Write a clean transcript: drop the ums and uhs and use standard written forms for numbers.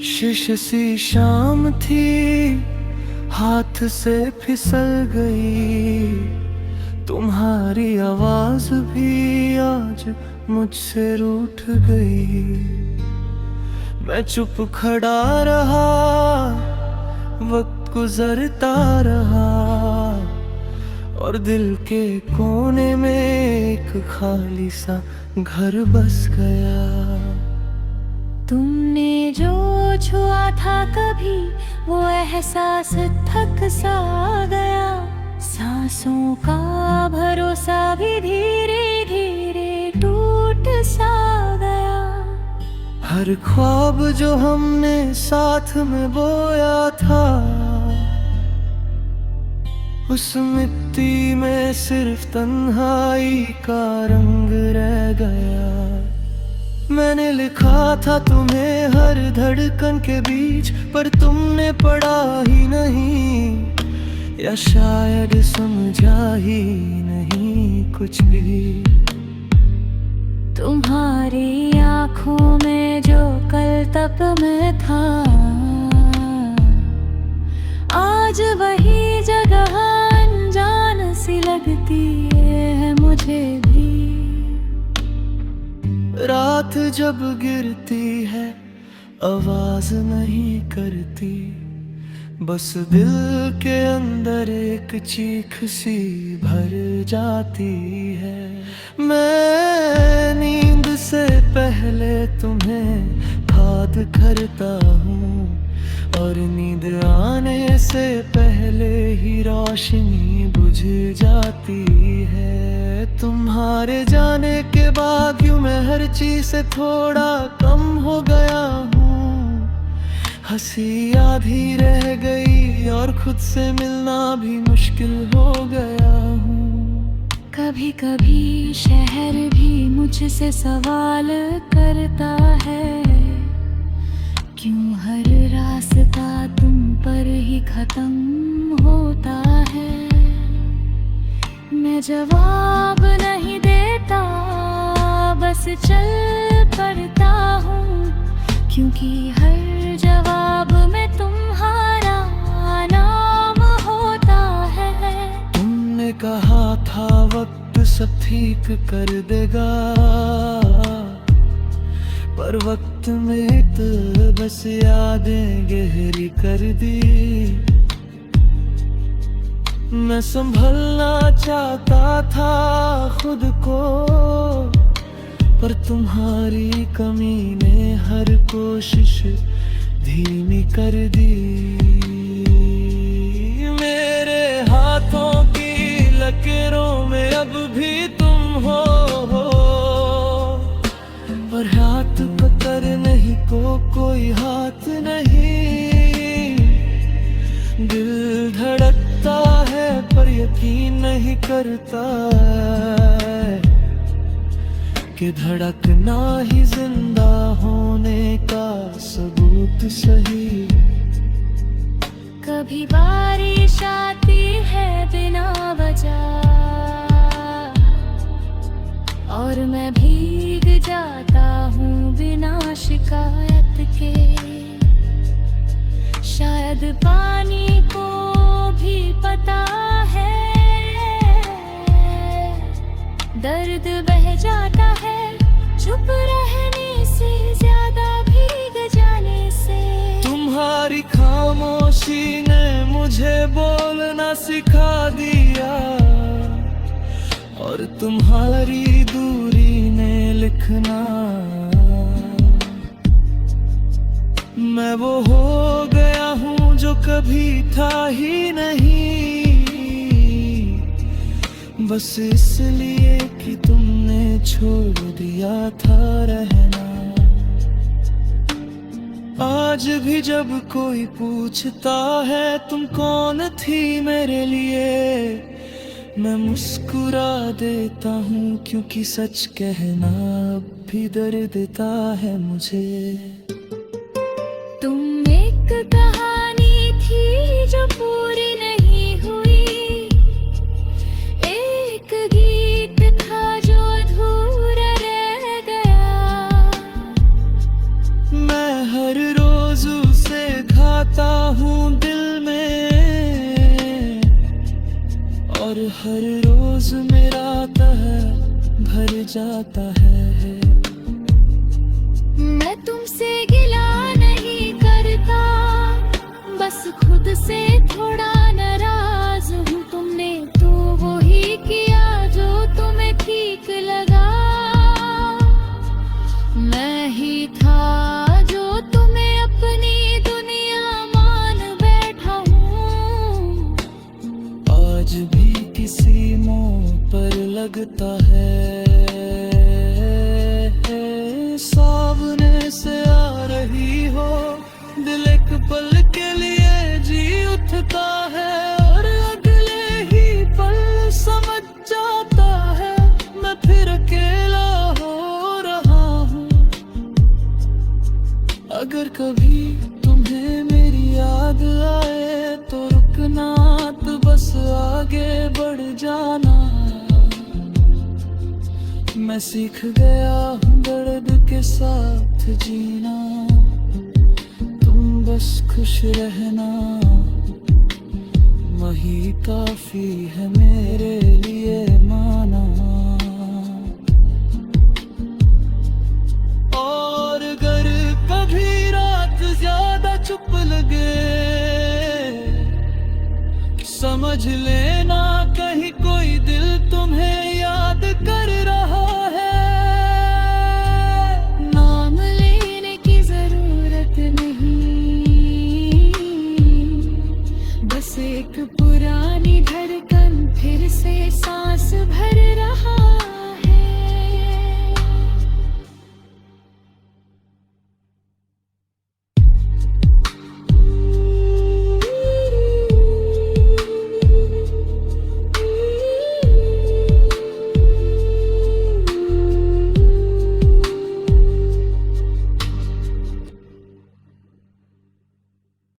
शीश सी शाम थी, हाथ से फिसल गई। तुम्हारी आवाज भी आज मुझसे रूठ गई। मैं चुप खड़ा रहा, वक्त गुजरता रहा, और दिल के कोने में एक खाली सा घर बस गया। तुमने जो छुआ था कभी, वो एहसास थक सा गया। सांसों का भरोसा भी धीरे धीरे टूट सा गया। हर ख्वाब जो हमने साथ में बोया था, उस मिट्टी में सिर्फ तन्हाई का रंग रह गया। मैंने लिखा था तुम्हें हर धड़कन के बीच, पर तुमने पढ़ा ही नहीं, या शायद समझा ही नहीं कुछ भी। तुम्हारी आँखों में जो कल तक मैं था, आज वही जगह अनजान सी लगती है मुझे भी। रात जब गिरती है आवाज नहीं करती, बस दिल के अंदर एक चीख सी भर जाती है। मैं नींद से पहले तुम्हें याद करता हूँ, और नींद आने से पहले ही रोशनी बुझ जाती है। तुम्हारे जाने के बाद यूं मैं हर चीज से थोड़ा कम हो गया हूँ। हंसी आधी रह गई और खुद से मिलना भी मुश्किल हो गया हूँ। कभी कभी शहर भी मुझसे सवाल करता है, क्यों हर रास्ता तुम पर ही खत्म होता है। मैं जवाब नहीं देता, बस चल पड़ता हूँ, क्योंकि हर जवाब में तुम्हारा नाम होता है। तुमने कहा था वक्त सब ठीक कर देगा, पर वक्त में तो बस यादें गहरी कर दी। मैं संभलना चाहता था खुद को, पर तुम्हारी कमी ने हर कोशिश धीमी कर दी। मेरे हाथों की लकीरों में अब भी तुम हो, पर हाथ पकड़ नहीं को कोई हाथ नहीं। दिल धड़कता है पर यकीन नहीं करता कि धड़कना ही जिंदा होने का सबूत सही। कभी बारिश आती है बिना वजह, और मैं भीग जाता हूँ बिना शिकायत के। शायद पानी को भी पता है, दर्द बह जाता है चुप रहने से ज्यादा भीग जाने से। तुम्हारी खामोशी ने मुझे बोलना सिखा दिया, और तुम्हारी दूरी ने लिखना। मैं वो हो गया हूँ जो कभी था ही नहीं, बस इसलिए कि तुमने छोड़ दिया था रहना। आज भी जब कोई पूछता है तुम कौन थी मेरे लिए, मैं मुस्कुरा देता हूँ, क्योंकि सच कहना अब भी दर्द देता है मुझे। तुम एक कहानी थी जो पूरी नहीं हुई, एक गीत था जो अधूरा रह गया। मैं हर रोज जाता हूँ दिल में, और हर रोज मेरा तह भर जाता है। मैं तुमसे गिला नहीं करता, बस खुद से थोड़ा नाराज हूँ। तुमने तो वही किया जो तुम्हें ठीक लगा। मैं ही था जो तुम्हें अपनी दुनिया मान बैठा हूँ। आज भी किसी मुंह पर लगता है, सामने से आ रही हो, दिल एक पल के लिए जी उठता है, और अगले ही पल समझ जाता है मैं फिर अकेला हो रहा हूँ। अगर कभी तुम्हें मेरी याद आए तो रुकना, तो बस आगे बढ़ जाना। मैं सीख गया हूँ दर्द के साथ जीना, तुम बस खुश रहना, वही काफी है मेरे लिए माना। और अगर कभी रात ज्यादा चुप लगे, समझ लेना कहीं कोई दिल तुम्हें याद कर रहा है। नाम लेने की जरूरत नहीं, बस एक पुरानी धड़कन